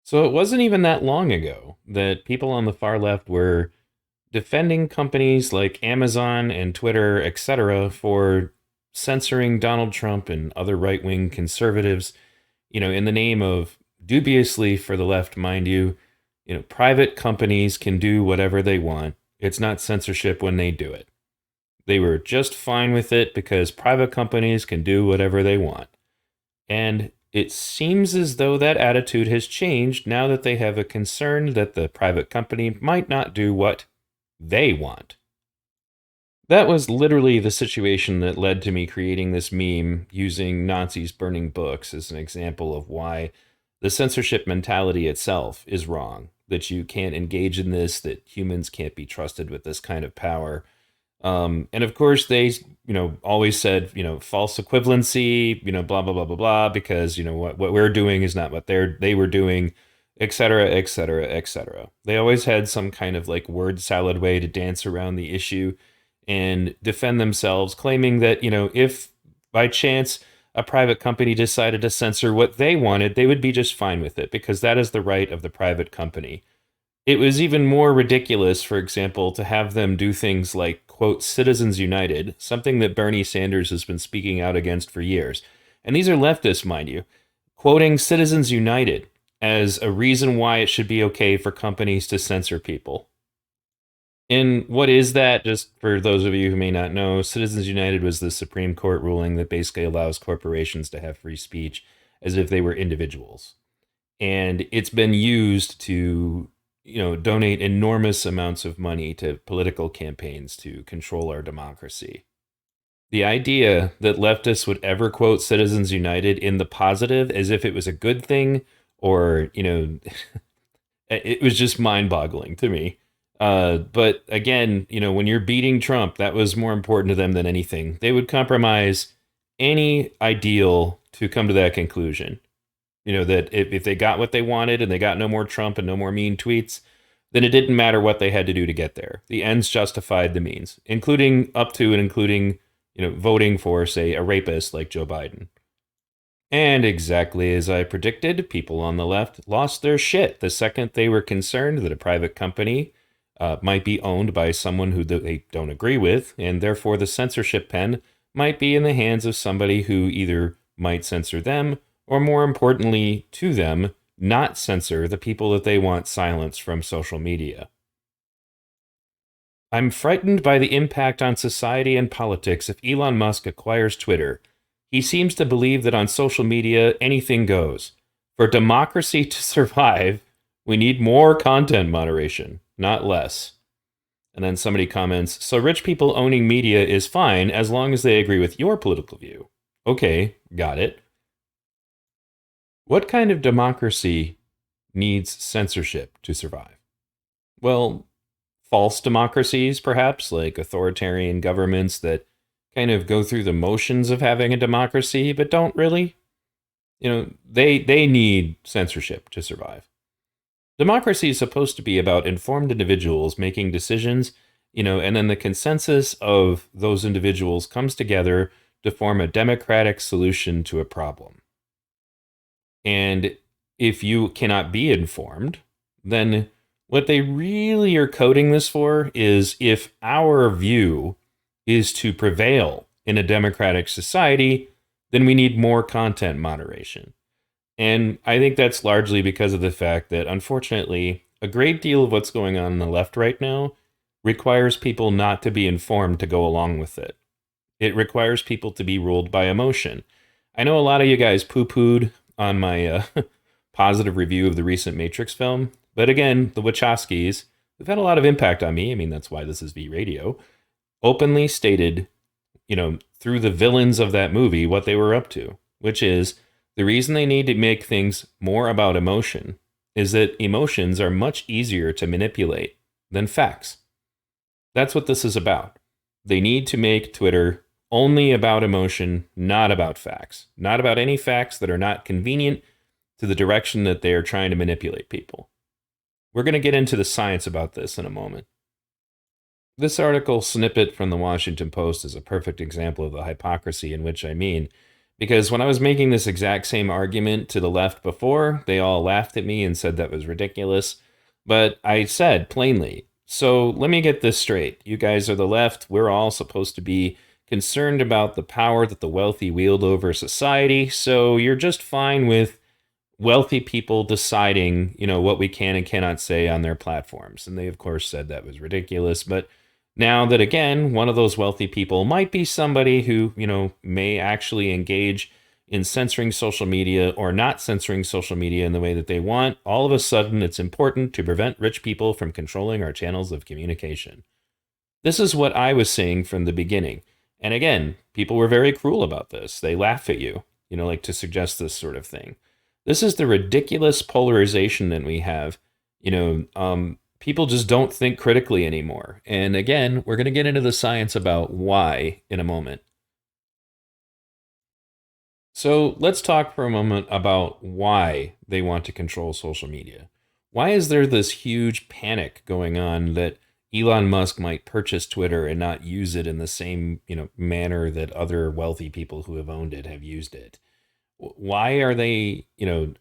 So it wasn't even that long ago that people on the far left were defending companies like Amazon and Twitter, etc., for censoring Donald Trump and other right wing conservatives, in the name of dubiously for the left, mind you, private companies can do whatever they want. It's not censorship when they do it. They were just fine with it because private companies can do whatever they want. And it seems as though that attitude has changed now that they have a concern that the private company might not do what they want. That was literally the situation that led to me creating this meme using Nazis burning books as an example of why the censorship mentality itself is wrong. That you can't engage in this, that humans can't be trusted with this kind of power. And of course, they, always said, false equivalency, blah, blah, blah, blah, blah, because, what we're doing is not what they were doing, et cetera, et cetera, et cetera. They always had some kind of like word salad way to dance around the issue and defend themselves, claiming that, if by chance a private company decided to censor what they wanted, they would be just fine with it because that is the right of the private company. It was even more ridiculous, for example, to have them do things like, quote, Citizens United, something that Bernie Sanders has been speaking out against for years. And these are leftists, mind you, quoting Citizens United as a reason why it should be okay for companies to censor people. And what is that? Just for those of you who may not know, Citizens United was the Supreme Court ruling that basically allows corporations to have free speech as if they were individuals. And it's been used to, donate enormous amounts of money to political campaigns to control our democracy. The idea that leftists would ever quote Citizens United in the positive as if it was a good thing or, it was just mind boggling to me. But again, when you're beating Trump, that was more important to them than anything. They would compromise any ideal to come to that conclusion. That if they got what they wanted and they got no more Trump and no more mean tweets, then it didn't matter what they had to do to get there. The ends justified the means, including up to and including, voting for, say, a rapist like Joe Biden. And exactly as I predicted, people on the left lost their shit the second they were concerned that a private company might be owned by someone who they don't agree with, and therefore the censorship pen might be in the hands of somebody who either might censor them or, more importantly to them, not censor the people that they want silenced from social media. I'm frightened by the impact on society and politics if Elon Musk acquires Twitter. He seems to believe that on social media, anything goes. For democracy to survive, we need more content moderation, not less. And then somebody comments, so rich people owning media is fine as long as they agree with your political view. Okay, got it. What kind of democracy needs censorship to survive? Well, false democracies, perhaps, like authoritarian governments that kind of go through the motions of having a democracy, but don't really. They need censorship to survive. Democracy is supposed to be about informed individuals making decisions, and then the consensus of those individuals comes together to form a democratic solution to a problem. And if you cannot be informed, then what they really are coding this for is if our view is to prevail in a democratic society, then we need more content moderation. And I think that's largely because of the fact that, unfortunately, a great deal of what's going on the left right now requires people not to be informed to go along with it. It requires people to be ruled by emotion. I know a lot of you guys poo-pooed on my positive review of the recent Matrix film, but again, the Wachowskis, who've had a lot of impact on me, I mean, that's why this is V Radio, openly stated, through the villains of that movie, what they were up to, which is the reason they need to make things more about emotion is that emotions are much easier to manipulate than facts. That's what this is about. They need to make Twitter only about emotion, not about facts. Not about any facts that are not convenient to the direction that they are trying to manipulate people. We're going to get into the science about this in a moment. This article snippet from the Washington Post is a perfect example of the hypocrisy in which I mean, Because when I was making this exact same argument to the left before, they all laughed at me and said that was ridiculous. But I said plainly, so let me get this straight. You guys are the left. We're all supposed to be concerned about the power that the wealthy wield over society. So you're just fine with wealthy people deciding, what we can and cannot say on their platforms. And they, of course, said that was ridiculous. But now that, again, one of those wealthy people might be somebody who, may actually engage in censoring social media or not censoring social media in the way that they want, all of a sudden it's important to prevent rich people from controlling our channels of communication. This is what I was saying from the beginning. And again, people were very cruel about this. They laugh at you, like to suggest this sort of thing. This is the ridiculous polarization that we have. People just don't think critically anymore. And again, we're going to get into the science about why in a moment. So let's talk for a moment about why they want to control social media. Why is there this huge panic going on that Elon Musk might purchase Twitter and not use it in the same, manner that other wealthy people who have owned it have used it? Why are they,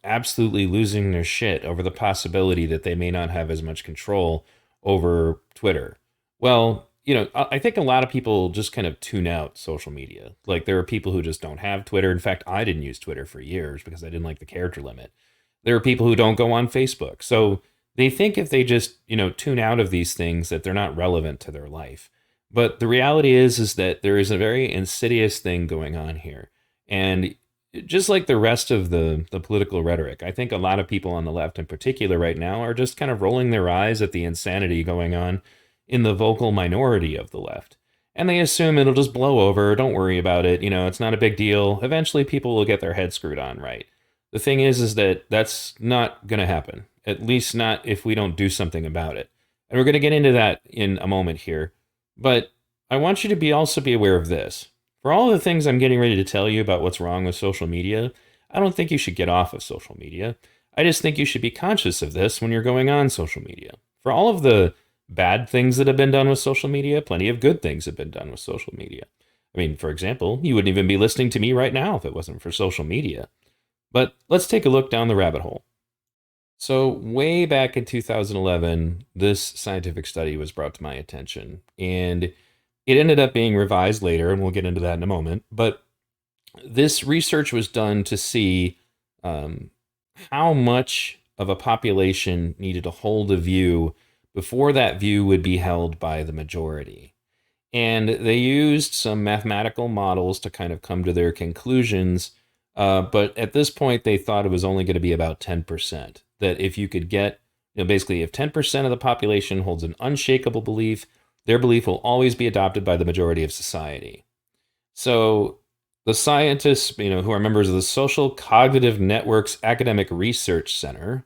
absolutely losing their shit over the possibility that they may not have as much control over Twitter? Well, I think a lot of people just kind of tune out social media. Like there are people who just don't have Twitter. In fact, I didn't use Twitter for years because I didn't like the character limit. There are people who don't go on Facebook. So they think if they just, tune out of these things that they're not relevant to their life. But the reality is that there is a very insidious thing going on here. And just like the rest of the political rhetoric, I think a lot of people on the left in particular right now are just kind of rolling their eyes at the insanity going on in the vocal minority of the left. And they assume it'll just blow over. Don't worry about it. It's not a big deal. Eventually people will get their head screwed on right. The thing is that that's not going to happen, at least not if we don't do something about it. And we're going to get into that in a moment here. But I want you to also be aware of this. For all the things I'm getting ready to tell you about what's wrong with social media, I don't think you should get off of social media. I just think you should be conscious of this when you're going on social media. For all of the bad things that have been done with social media, plenty of good things have been done with social media. I mean, for example, you wouldn't even be listening to me right now if it wasn't for social media. But let's take a look down the rabbit hole. So way back in 2011, this scientific study was brought to my attention, and it ended up being revised later, and we'll get into that in a moment. But this research was done to see how much of a population needed to hold a view before that view would be held by the majority. And they used some mathematical models to kind of come to their conclusions. But at this point, they thought it was only going to be about 10%. That if you could get, basically, if 10% of the population holds an unshakable belief, their belief will always be adopted by the majority of society. So the scientists, who are members of the Social Cognitive Networks Academic Research Center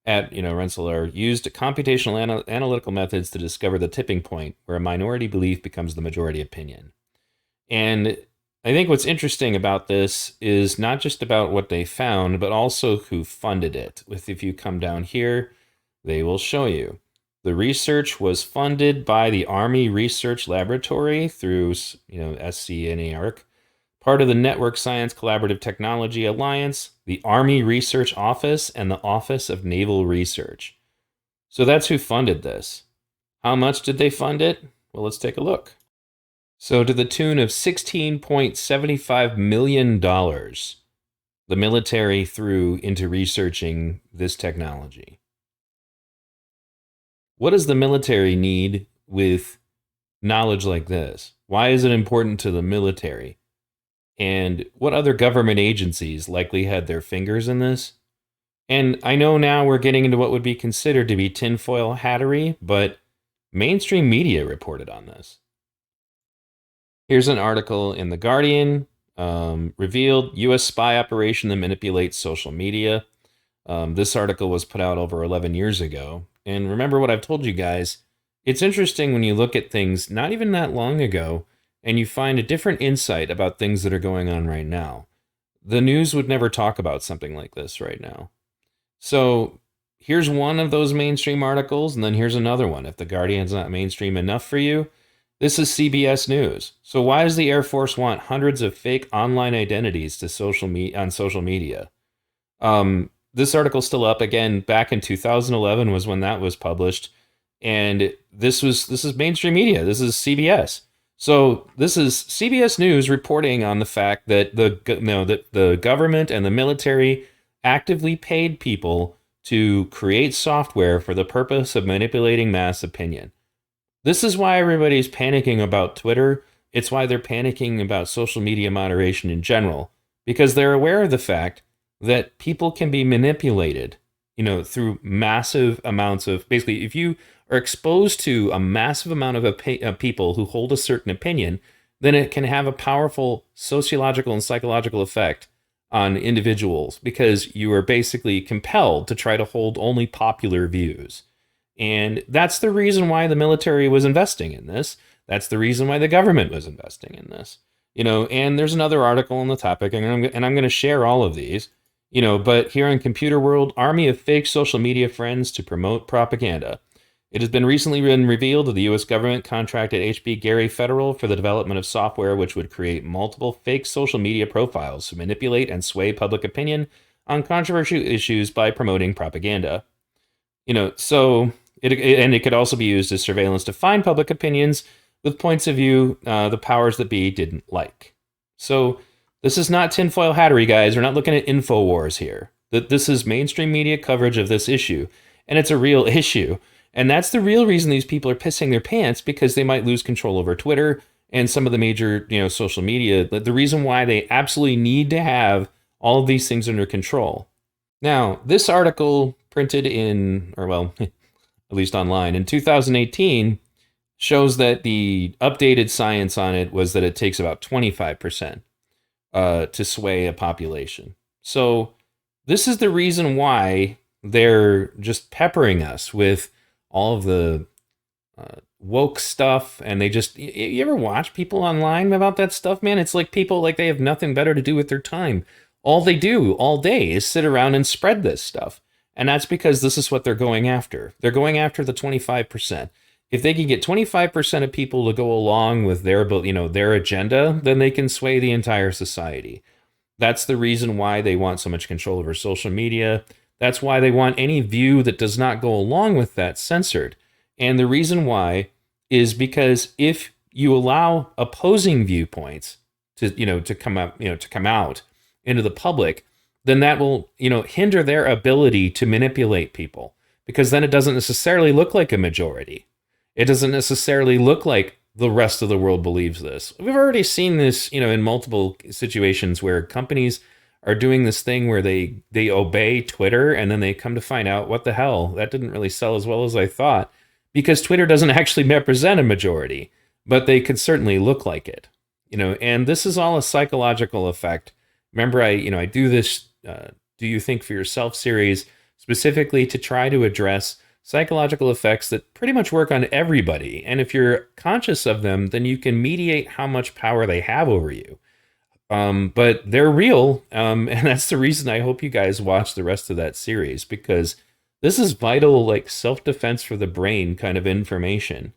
at, Rensselaer, used computational analytical methods to discover the tipping point where a minority belief becomes the majority opinion. And I think what's interesting about this is not just about what they found, but also who funded it. If you come down here, they will show you. The research was funded by the Army Research Laboratory through, SCNARC, part of the Network Science Collaborative Technology Alliance, the Army Research Office, and the Office of Naval Research. So that's who funded this. How much did they fund it? Well, let's take a look. So to the tune of $16.75 million, the military threw into researching this technology. What does the military need with knowledge like this? Why is it important to the military? And what other government agencies likely had their fingers in this? And I know now we're getting into what would be considered to be tinfoil hattery, but mainstream media reported on this. Here's an article in The Guardian, revealed U.S. spy operation that manipulates social media. This article was put out over 11 years ago. And remember what I've told you guys, it's interesting when you look at things not even that long ago, and you find a different insight about things that are going on right now. The news would never talk about something like this right now. So here's one of those mainstream articles, and then here's another one. If The Guardian's not mainstream enough for you, This is CBS News. So why does the Air Force want hundreds of fake online identities to on social media? This article's still up again. Back in 2011 was when that was published, and this is mainstream media. This is CBS. So this is CBS News reporting on the fact that the government and the military actively paid people to create software for the purpose of manipulating mass opinion. This is why everybody's panicking about Twitter. It's why they're panicking about social media moderation in general, because they're aware of the fact that people can be manipulated, through massive amounts of, basically, if you are exposed to a massive amount of people who hold a certain opinion, then it can have a powerful sociological and psychological effect on individuals, because you are basically compelled to try to hold only popular views. And that's the reason why the military was investing in this. That's the reason why the government was investing in this. And there's another article on the topic, and I'm going to share all of these. But here on Computer World, army of fake social media friends to promote propaganda. It has been recently revealed that the U.S. government contracted H.B. Gary Federal for the development of software which would create multiple fake social media profiles to manipulate and sway public opinion on controversial issues by promoting propaganda. So it could also be used as surveillance to find public opinions with points of view the powers that be didn't like. So this is not tinfoil hattery, guys. We're not looking at InfoWars here. This is mainstream media coverage of this issue, and it's a real issue. And that's the real reason these people are pissing their pants, because they might lose control over Twitter and some of the major, social media. The reason why they absolutely need to have all of these things under control. Now, this article printed at least online, in 2018, shows that the updated science on it was that it takes about 25% to sway a population. So this is the reason why they're just peppering us with all of the woke stuff, and you ever watch people online about that stuff, man? It's like people, like, they have nothing better to do with their time. All they do all day is sit around and spread this stuff. And that's because this is what they're going after. They're going after the 25%. If they can get 25% of people to go along with their agenda, then they can sway the entire society. That's the reason why they want so much control over social media. That's why they want any view that does not go along with that censored. And the reason why is because if you allow opposing viewpoints to come out into the public, then that will, hinder their ability to manipulate people, because then it doesn't necessarily look like a majority. It doesn't necessarily look like the rest of the world believes this. We've already seen this, in multiple situations where companies are doing this thing where they obey Twitter, and then they come to find out, what the hell, that didn't really sell as well as I thought, because Twitter doesn't actually represent a majority, but they could certainly look like it. And this is all a psychological effect. Remember, I do this Do You Think for Yourself series specifically to try to address psychological effects that pretty much work on everybody. And if you're conscious of them, then you can mediate how much power they have over you. But they're real. And that's the reason I hope you guys watch the rest of that series, because this is vital, like self-defense for the brain kind of information.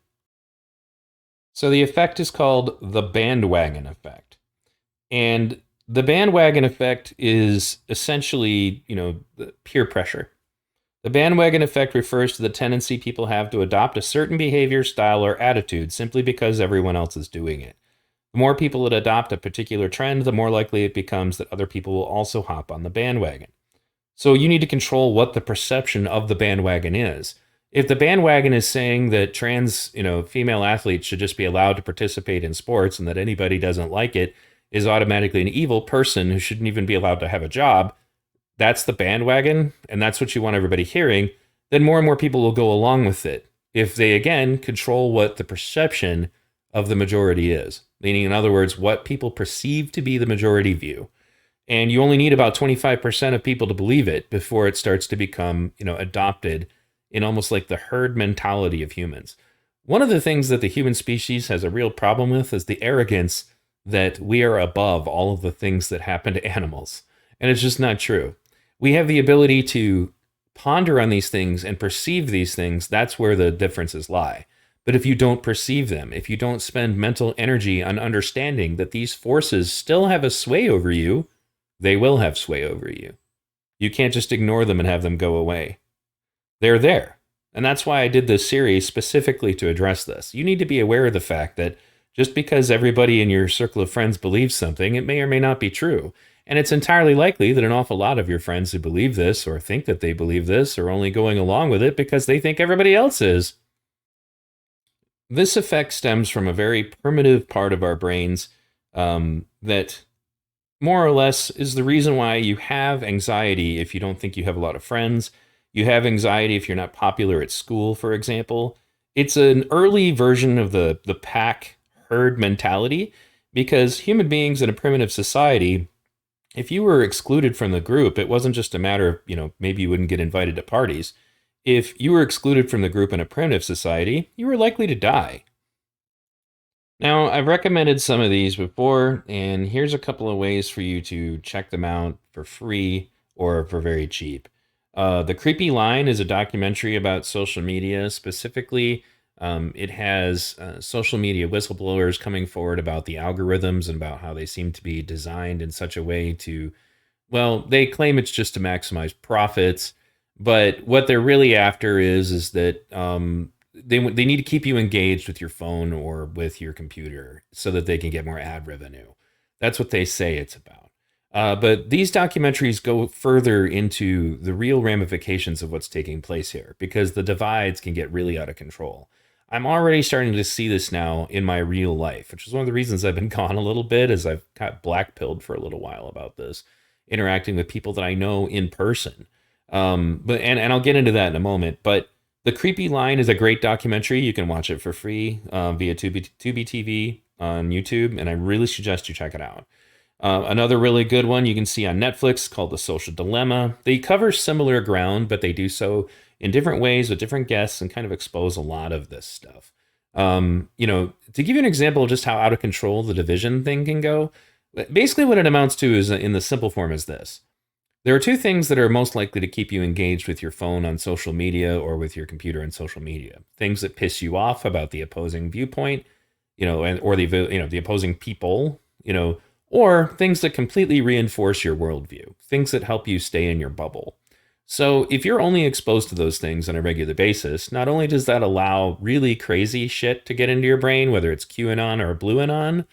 So the effect is called the bandwagon effect. And the bandwagon effect is essentially, the peer pressure. The bandwagon effect refers to the tendency people have to adopt a certain behavior, style, or attitude simply because everyone else is doing it. The more people that adopt a particular trend, the more likely it becomes that other people will also hop on the bandwagon. So you need to control what the perception of the bandwagon is. If the bandwagon is saying that trans, female athletes should just be allowed to participate in sports, and that anybody doesn't like it is automatically an evil person who shouldn't even be allowed to have a job, that's the bandwagon, and that's what you want everybody hearing, then more and more people will go along with it. If they, again, control what the perception of the majority is, meaning, in other words, what people perceive to be the majority view. And you only need about 25% of people to believe it before it starts to become, adopted in almost like the herd mentality of humans. One of the things that the human species has a real problem with is the arrogance that we are above all of the things that happen to animals. And it's just not true. We have the ability to ponder on these things and perceive these things. That's where the differences lie. But if you don't perceive them, if you don't spend mental energy on understanding that these forces still have a sway over you, they will have sway over you. You can't just ignore them and have them go away. They're there. And that's why I did this series specifically to address this. You need to be aware of the fact that just because everybody in your circle of friends believes something, it may or may not be true. And it's entirely likely that an awful lot of your friends who believe this or think that they believe this are only going along with it because they think everybody else is. This effect stems from a very primitive part of our brains that more or less is the reason why you have anxiety if you don't think you have a lot of friends. You have anxiety if you're not popular at school, for example. It's an early version of the pack herd mentality because human beings in a primitive society, if you were excluded from the group, it wasn't just a matter of, maybe you wouldn't get invited to parties. If you were excluded from the group in a primitive society, you were likely to die. Now, I've recommended some of these before, and here's a couple of ways for you to check them out for free or for very cheap. The Creepy Line is a documentary about social media. Specifically, it has social media whistleblowers coming forward about the algorithms and about how they seem to be designed in such a way to, well, they claim it's just to maximize profits, but what they're really after is that they need to keep you engaged with your phone or with your computer so that they can get more ad revenue. That's what they say it's about. But these documentaries go further into the real ramifications of what's taking place here because the divides can get really out of control. I'm already starting to see this now in my real life, which is one of the reasons I've been gone a little bit, as I've got blackpilled for a little while about this, interacting with people that I know in person. But I'll get into that in a moment. But The Creepy Line is a great documentary. You can watch it for free via Tubi TV on YouTube, and I really suggest you check it out. Another really good one you can see on Netflix called The Social Dilemma. They cover similar ground, but they do so in different ways with different guests and kind of expose a lot of this stuff. To give you an example of just how out of control the division thing can go, basically what it amounts to is in the simple form is this. There are two things that are most likely to keep you engaged with your phone on social media or with your computer on social media. Things that piss you off about the opposing viewpoint, or the opposing people, or things that completely reinforce your worldview, things that help you stay in your bubble. So if you're only exposed to those things on a regular basis, not only does that allow really crazy shit to get into your brain, whether it's QAnon or BlueAnon.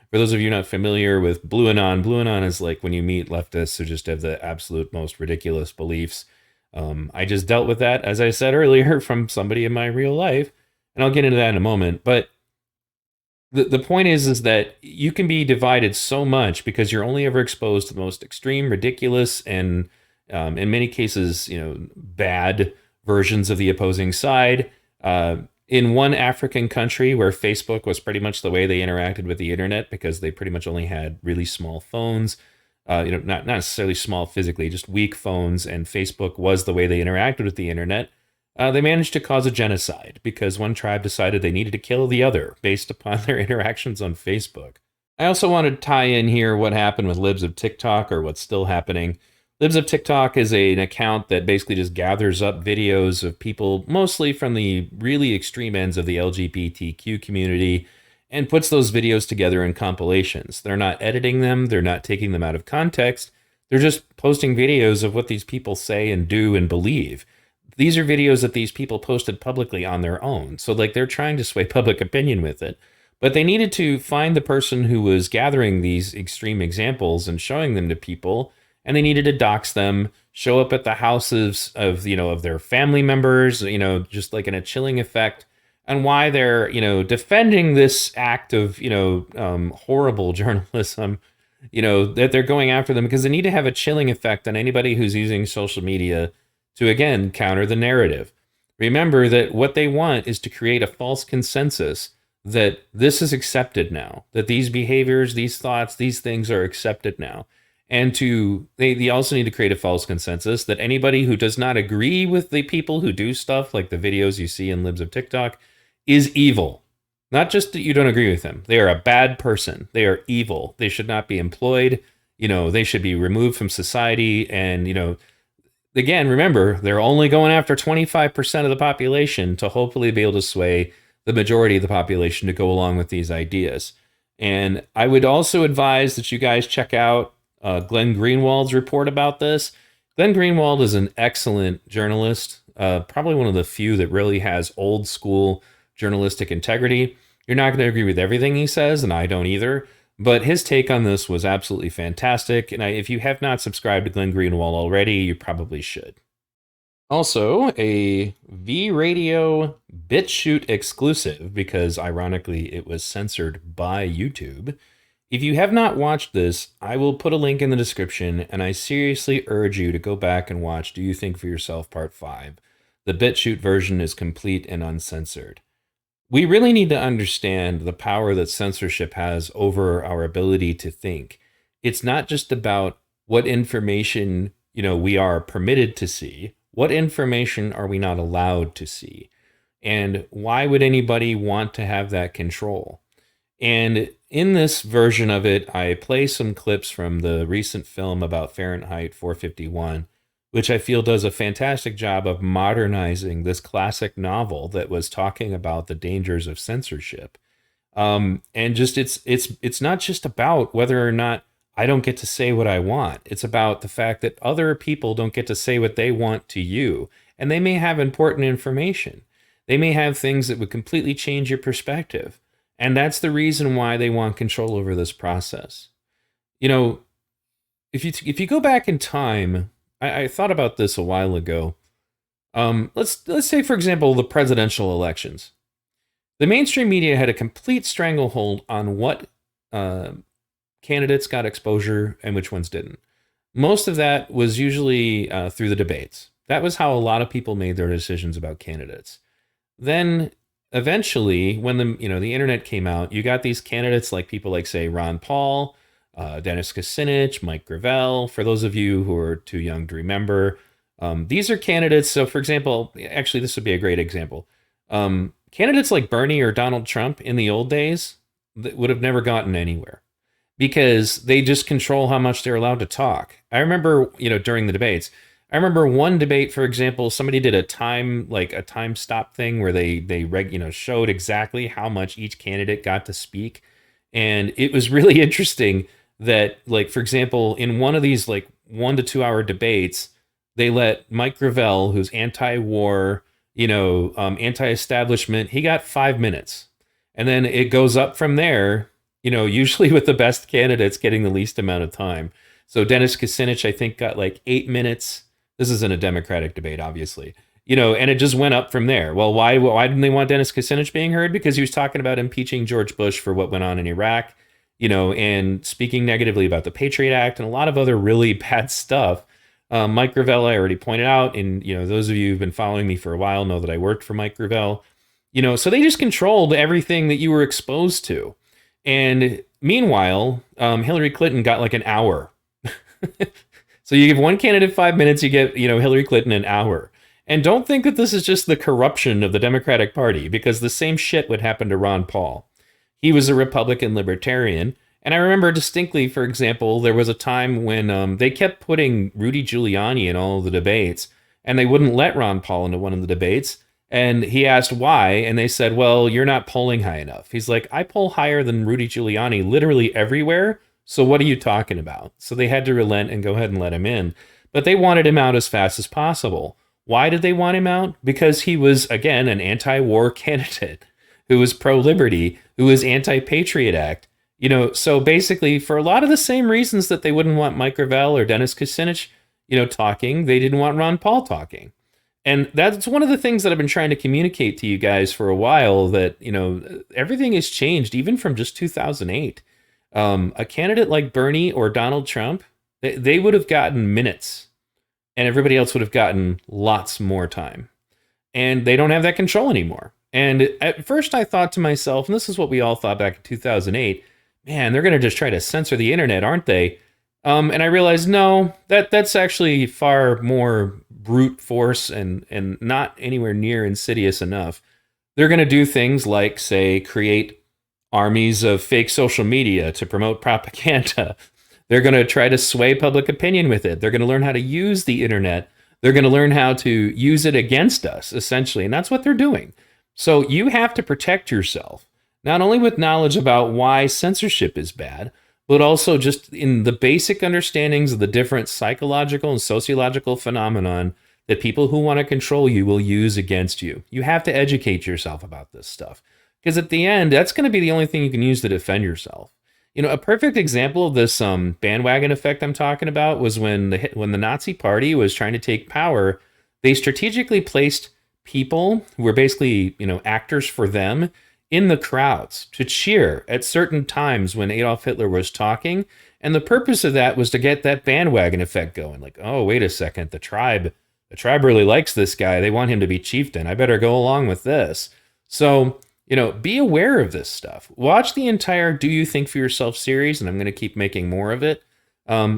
For those of you not familiar with BlueAnon is like when you meet leftists who just have the absolute most ridiculous beliefs. I just dealt with that, as I said earlier, from somebody in my real life, and I'll get into that in a moment. But the point is that you can be divided so much because you're only ever exposed to the most extreme, ridiculous, and in many cases, bad versions of the opposing side. In one African country where Facebook was pretty much the way they interacted with the internet because they pretty much only had really small phones, not necessarily small physically, just weak phones, and Facebook was the way they interacted with the internet. They managed to cause a genocide because one tribe decided they needed to kill the other based upon their interactions on Facebook. I also want to tie in here what happened with Libs of TikTok, or what's still happening. Libs of TikTok is an account that basically just gathers up videos of people, mostly from the really extreme ends of the LGBTQ community, and puts those videos together in compilations. They're not editing them. They're not taking them out of context. They're just posting videos of what these people say and do and believe. These are videos that these people posted publicly on their own. So they're trying to sway public opinion with it. But they needed to find the person who was gathering these extreme examples and showing them to people, and they needed to dox them, show up at the houses of their family members, just like in a chilling effect, and why they're, defending this act of, horrible journalism, that they're going after them because they need to have a chilling effect on anybody who's using social media to, again, counter the narrative. Remember that what they want is to create a false consensus that this is accepted now, that these behaviors, these thoughts, these things are accepted now. And they also need to create a false consensus that anybody who does not agree with the people who do stuff like the videos you see in Libs of TikTok is evil. Not just that you don't agree with them. They are a bad person. They are evil. They should not be employed. They should be removed from society. And, again, remember, they're only going after 25% of the population to hopefully be able to sway the majority of the population to go along with these ideas. And I would also advise that you guys check out Glenn Greenwald's report about this. Glenn Greenwald is an excellent journalist, probably one of the few that really has old school journalistic integrity. You're not going to agree with everything he says, and I don't either. But his take on this was absolutely fantastic. And if you have not subscribed to Glenn Greenwald already, you probably should. Also, a V Radio BitChute exclusive, because ironically it was censored by YouTube. If you have not watched this, I will put a link in the description, and I seriously urge you to go back and watch Do You Think for Yourself Part 5. The BitChute version is complete and uncensored. We really need to understand the power that censorship has over our ability to think. It's not just about what information, we are permitted to see. What information are we not allowed to see? And why would anybody want to have that control? And in this version of it, I play some clips from the recent film about Fahrenheit 451, which I feel does a fantastic job of modernizing this classic novel that was talking about the dangers of censorship. And just it's not just about whether or not I don't get to say what I want. It's about the fact that other people don't get to say what they want to you. And they may have important information. They may have things that would completely change your perspective. And that's the reason why they want control over this process. If you go back in time, I thought about this a while ago. Let's say, for example, the presidential elections. The mainstream media had a complete stranglehold on what candidates got exposure and which ones didn't. Most of that was usually through the debates. That was how a lot of people made their decisions about candidates. Then eventually, when the internet came out, you got these candidates like people like, say, Ron Paul, Dennis Kucinich, Mike Gravel. For those of you who are too young to remember, these are candidates. So, for example, actually, this would be a great example. Candidates like Bernie or Donald Trump in the old days that would have never gotten anywhere because they just control how much they're allowed to talk. I remember, during the debates, I remember one debate, for example, somebody did a time stop thing where they showed exactly how much each candidate got to speak. And it was really interesting that, like, for example, in one of these 1 to 2 hour debates, they let Mike Gravel, who's anti-war, anti-establishment, he got 5 minutes. And then it goes up from there, usually with the best candidates getting the least amount of time. So Dennis Kucinich, I think, got 8 minutes. This isn't a Democratic debate, obviously. And it just went up from there. Well, why didn't they want Dennis Kucinich being heard? Because he was talking about impeaching George Bush for what went on in Iraq, and speaking negatively about the Patriot Act and a lot of other really bad stuff. Mike Gravel, I already pointed out, and those of you who've been following me for a while know that I worked for Mike Gravel. So they just controlled everything that you were exposed to. And meanwhile, Hillary Clinton got an hour. So you give one candidate 5 minutes, you get Hillary Clinton an hour. And don't think that this is just the corruption of the Democratic Party, because the same shit would happen to Ron Paul. He was a Republican libertarian. And I remember distinctly, for example, there was a time when they kept putting Rudy Giuliani in all of the debates, and they wouldn't let Ron Paul into one of the debates. And he asked why, and they said, well, you're not polling high enough. He's like, I poll higher than Rudy Giuliani literally everywhere, so what are you talking about? So they had to relent and go ahead and let him in. But they wanted him out as fast as possible. Why did they want him out? Because he was, again, an anti-war candidate who was pro-liberty, who was anti-Patriot Act. So basically, for a lot of the same reasons that they wouldn't want Mike Gravel or Dennis Kucinich, talking, they didn't want Ron Paul talking. And that's one of the things that I've been trying to communicate to you guys for a while, that, everything has changed, even from just 2008. A candidate like Bernie or Donald Trump, they would have gotten minutes, and everybody else would have gotten lots more time. And they don't have that control anymore. And at first I thought to myself, and this is what we all thought back in 2008, man, they're going to just try to censor the internet, aren't they? And I realized, no, that's actually far more brute force and not anywhere near insidious enough. They're going to do things like, say, create armies of fake social media to promote propaganda. They're going to try to sway public opinion with it. They're going to learn how to use the internet They're going to learn how to use it against us, essentially. And that's what they're doing. So you have to protect yourself, not only with knowledge about why censorship is bad, but also just in the basic understandings of the different psychological and sociological phenomenon that people who want to control you will use against you. You have to educate yourself about this stuff. Because at the end, that's going to be the only thing you can use to defend yourself. You know, a perfect example of this bandwagon effect I'm talking about was when the Nazi Party was trying to take power. They strategically placed people who were basically, actors for them in the crowds to cheer at certain times when Adolf Hitler was talking. And the purpose of that was to get that bandwagon effect going. Like, oh, wait a second, the tribe really likes this guy. They want him to be chieftain. I better go along with this. So, be aware of this stuff. Watch the entire Do You Think for Yourself series, and I'm going to keep making more of it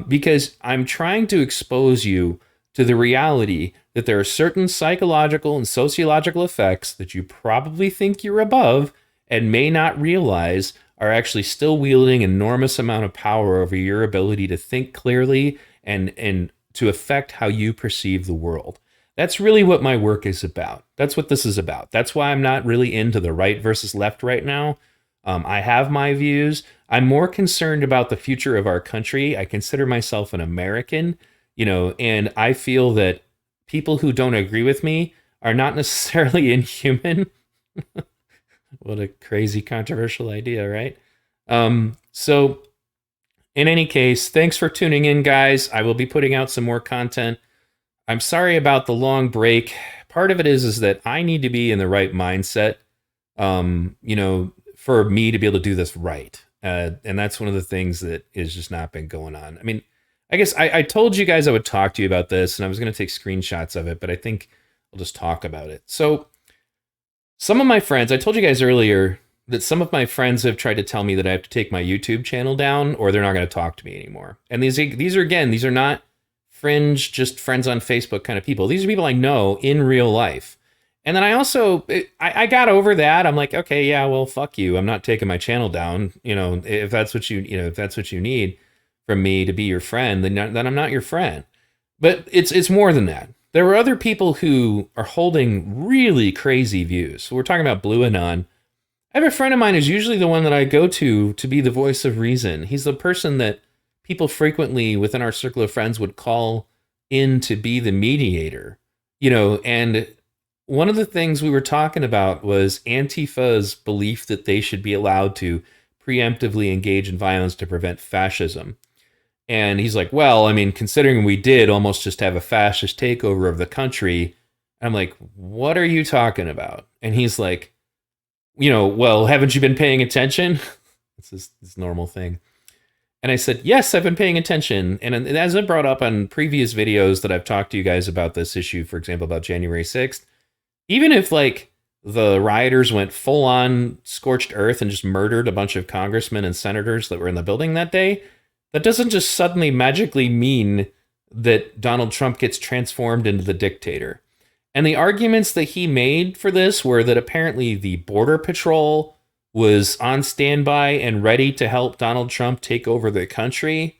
because I'm trying to expose you to the reality that there are certain psychological and sociological effects that you probably think you're above and may not realize are actually still wielding an enormous amount of power over your ability to think clearly and to affect how you perceive the world. That's really what my work is about. That's what this is about. That's why I'm not really into the right versus left right now. I have my views. I'm more concerned about the future of our country. I consider myself an American, and I feel that people who don't agree with me are not necessarily inhuman. What a crazy, controversial idea, right? So in any case, thanks for tuning in, guys. I will be putting out some more content. I'm sorry about the long break. Part of it is that I need to be in the right mindset, for me to be able to do this right. And that's one of the things that has just not been going on. I mean, I guess I told you guys I would talk to you about this, and I was going to take screenshots of it, but I think I'll just talk about it. So some of my friends, I told you guys earlier that some of my friends have tried to tell me that I have to take my YouTube channel down or they're not going to talk to me anymore. And these are not fringe, just friends on Facebook kind of people. These are people I know in real life. And then I got over that. I'm like, okay, yeah, well, fuck you. I'm not taking my channel down. If that's what you need from me to be your friend, then I'm not your friend. But it's more than that. There are other people who are holding really crazy views. So we're talking about Blue Anon. I have a friend of mine who's usually the one that I go to be the voice of reason. He's the person that people frequently within our circle of friends would call in to be the mediator, and one of the things we were talking about was Antifa's belief that they should be allowed to preemptively engage in violence to prevent fascism. And he's like, well, I mean, considering we did almost just have a fascist takeover of the country, I'm like, what are you talking about? And he's like, well, haven't you been paying attention? It's this normal thing. And I said, yes, I've been paying attention. And as I brought up on previous videos that I've talked to you guys about this issue, for example, about January 6th, even if the rioters went full on scorched earth and just murdered a bunch of congressmen and senators that were in the building that day, that doesn't just suddenly magically mean that Donald Trump gets transformed into the dictator. And the arguments that he made for this were that apparently the Border Patrol was on standby and ready to help Donald Trump take over the country,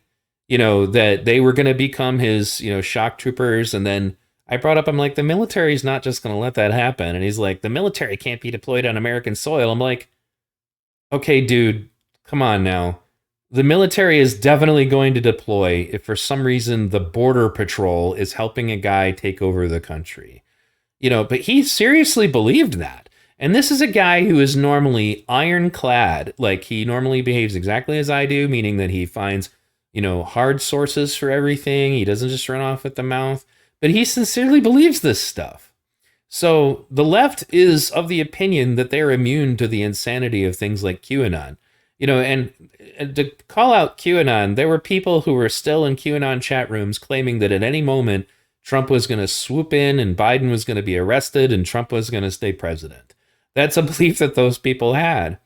that they were going to become his, shock troopers. And then I brought up, I'm like, the military is not just going to let that happen. And he's like, the military can't be deployed on American soil. I'm like, okay, dude, come on now. The military is definitely going to deploy if for some reason the Border Patrol is helping a guy take over the country. But he seriously believed that. And this is a guy who is normally ironclad. Like, he normally behaves exactly as I do, meaning that he finds, hard sources for everything. He doesn't just run off at the mouth. But he sincerely believes this stuff. So the left is of the opinion that they're immune to the insanity of things like QAnon. And to call out QAnon, there were people who were still in QAnon chat rooms claiming that at any moment Trump was going to swoop in and Biden was going to be arrested and Trump was going to stay president. That's a belief that those people had.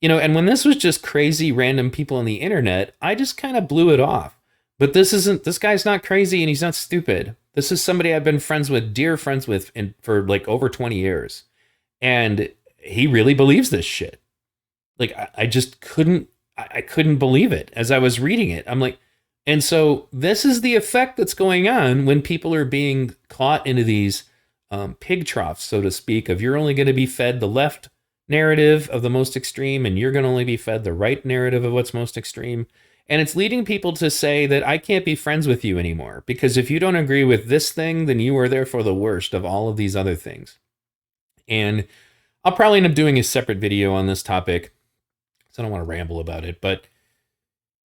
And when this was just crazy random people on the internet, I just kind of blew it off. But this guy's not crazy and he's not stupid. This is somebody I've been dear friends with for like over 20 years. And he really believes this shit. Like, I just couldn't believe it as I was reading it. I'm like, And so this is the effect that's going on when people are being caught into these pig troughs, so to speak, of you're only going to be fed the left narrative of the most extreme and you're going to only be fed the right narrative of what's most extreme. And it's leading people to say that I can't be friends with you anymore because if you don't agree with this thing, then you are therefore the worst of all of these other things. And I'll probably end up doing a separate video on this topic, so I don't want to ramble about it. But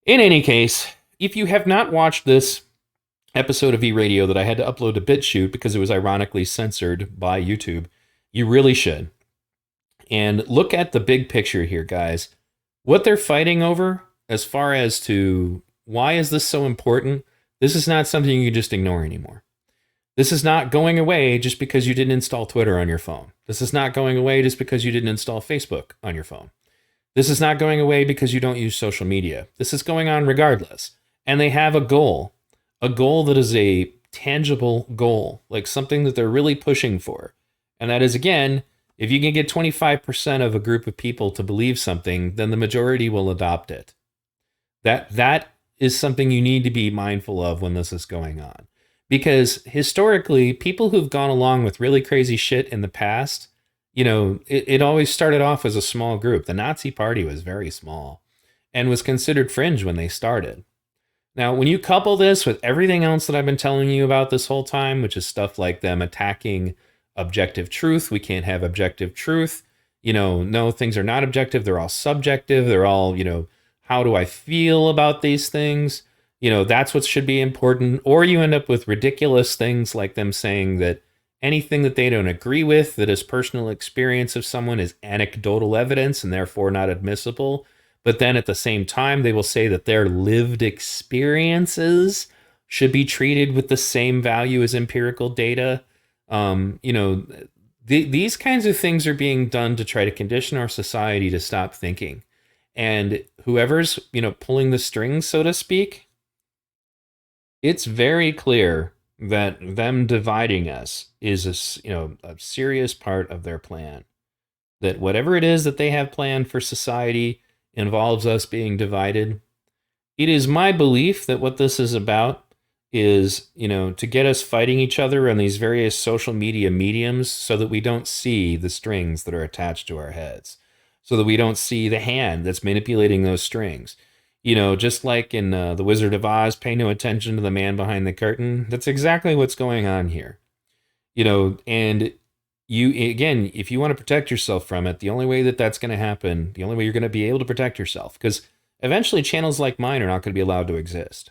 in any case, if you have not watched this episode of E-Radio that I had to upload to BitChute because it was ironically censored by YouTube, you really should. And look at the big picture here, guys. What they're fighting over, as far as to why is this so important, this is not something you can just ignore anymore. This is not going away just because you didn't install Twitter on your phone. This is not going away just because you didn't install Facebook on your phone. This is not going away because you don't use social media. This is going on regardless. And they have a goal that is a tangible goal, like something that they're really pushing for. And that is, again, if you can get 25% of a group of people to believe something, then the majority will adopt it. That is something you need to be mindful of when this is going on. Because historically, people who've gone along with really crazy shit in the past, it always started off as a small group. The Nazi Party was very small and was considered fringe when they started. Now, when you couple this with everything else that I've been telling you about this whole time, which is stuff like them attacking objective truth, we can't have objective truth. No, things are not objective. They're all subjective. They're all, how do I feel about these things? That's what should be important. Or you end up with ridiculous things like them saying that anything that they don't agree with, that is personal experience of someone, is anecdotal evidence and therefore not admissible. But then at the same time, they will say that their lived experiences should be treated with the same value as empirical data. These kinds of things are being done to try to condition our society to stop thinking. And whoever's, pulling the strings, so to speak, it's very clear that them dividing us is a serious part of their plan. That whatever it is that they have planned for society involves us being divided. It is my belief that what this is about is, to get us fighting each other on these various social media mediums so that we don't see the strings that are attached to our heads, so that we don't see the hand that's manipulating those strings. Just like in The Wizard of Oz, pay no attention to the man behind the curtain. That's exactly what's going on here. And you, again, if you want to protect yourself from it, the only way that that's going to happen, the only way you're going to be able to protect yourself, because eventually channels like mine are not going to be allowed to exist.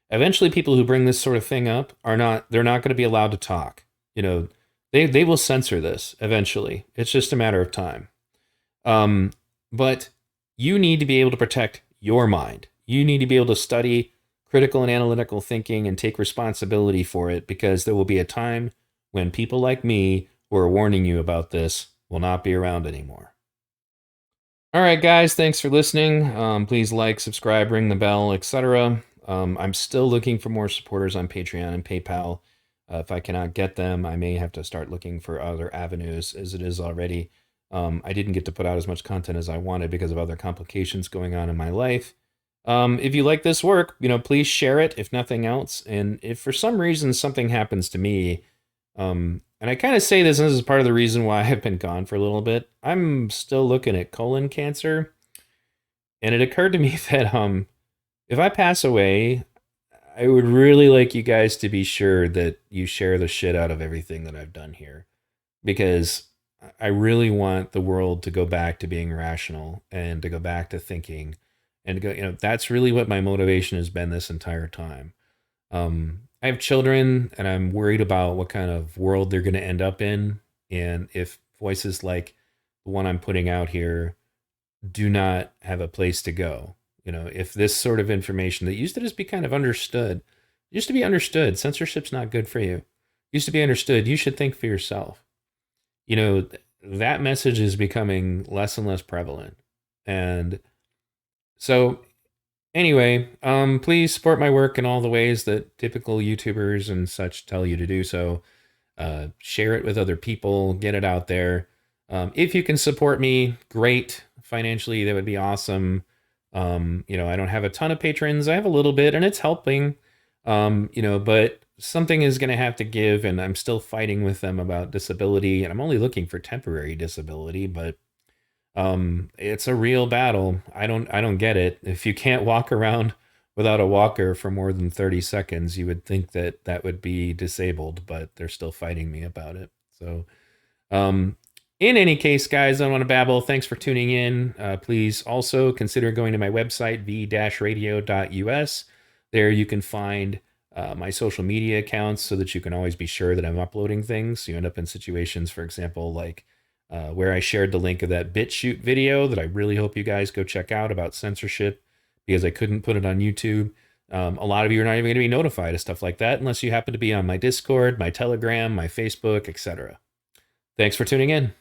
Eventually people who bring this sort of thing up they're not going to be allowed to talk. They will censor this eventually. It's just a matter of time. But you need to be able to protect your mind. You need to be able to study critical and analytical thinking and take responsibility for it, because there will be a time when people like me who are warning you about this will not be around anymore. All right, guys, thanks for listening. Please like, subscribe, ring the bell, etc. I'm still looking for more supporters on Patreon and PayPal. If I cannot get them, I may have to start looking for other avenues, as it is already. I didn't get to put out as much content as I wanted because of other complications going on in my life. If you like this work, please share it, if nothing else. And if for some reason something happens to me, and I kind of say this, and this is part of the reason why I've been gone for a little bit, I'm still looking at colon cancer. And it occurred to me that if I pass away, I would really like you guys to be sure that you share the shit out of everything that I've done here, because I really want the world to go back to being rational and to go back to thinking and to go, that's really what my motivation has been this entire time. I have children and I'm worried about what kind of world they're going to end up in. And if voices like the one I'm putting out here do not have a place to go, if this sort of information that used to just be kind of understood, used to be understood, censorship's not good for you, used to be understood, you should think for yourself. That message is becoming less and less prevalent. And so anyway, please support my work in all the ways that typical YouTubers and such tell you to do so. Share it with other people, get it out there. If you can support me, great. Financially, that would be awesome. I don't have a ton of patrons. I have a little bit, and it's helping. But something is going to have to give, and I'm still fighting with them about disability, and I'm only looking for temporary disability, but it's a real battle. I don't get it. If you can't walk around without a walker for more than 30 seconds, you would think that that would be disabled, but they're still fighting me about it. So, um, in any case, guys, I don't want to babble. Thanks for tuning in. Please also consider going to my website, v-radio.us. There you can find my social media accounts so that you can always be sure that I'm uploading things. You end up in situations, for example, like where I shared the link of that BitChute video that I really hope you guys go check out about censorship because I couldn't put it on YouTube. A lot of you are not even going to be notified of stuff like that unless you happen to be on my Discord, my Telegram, my Facebook, etc. Thanks for tuning in.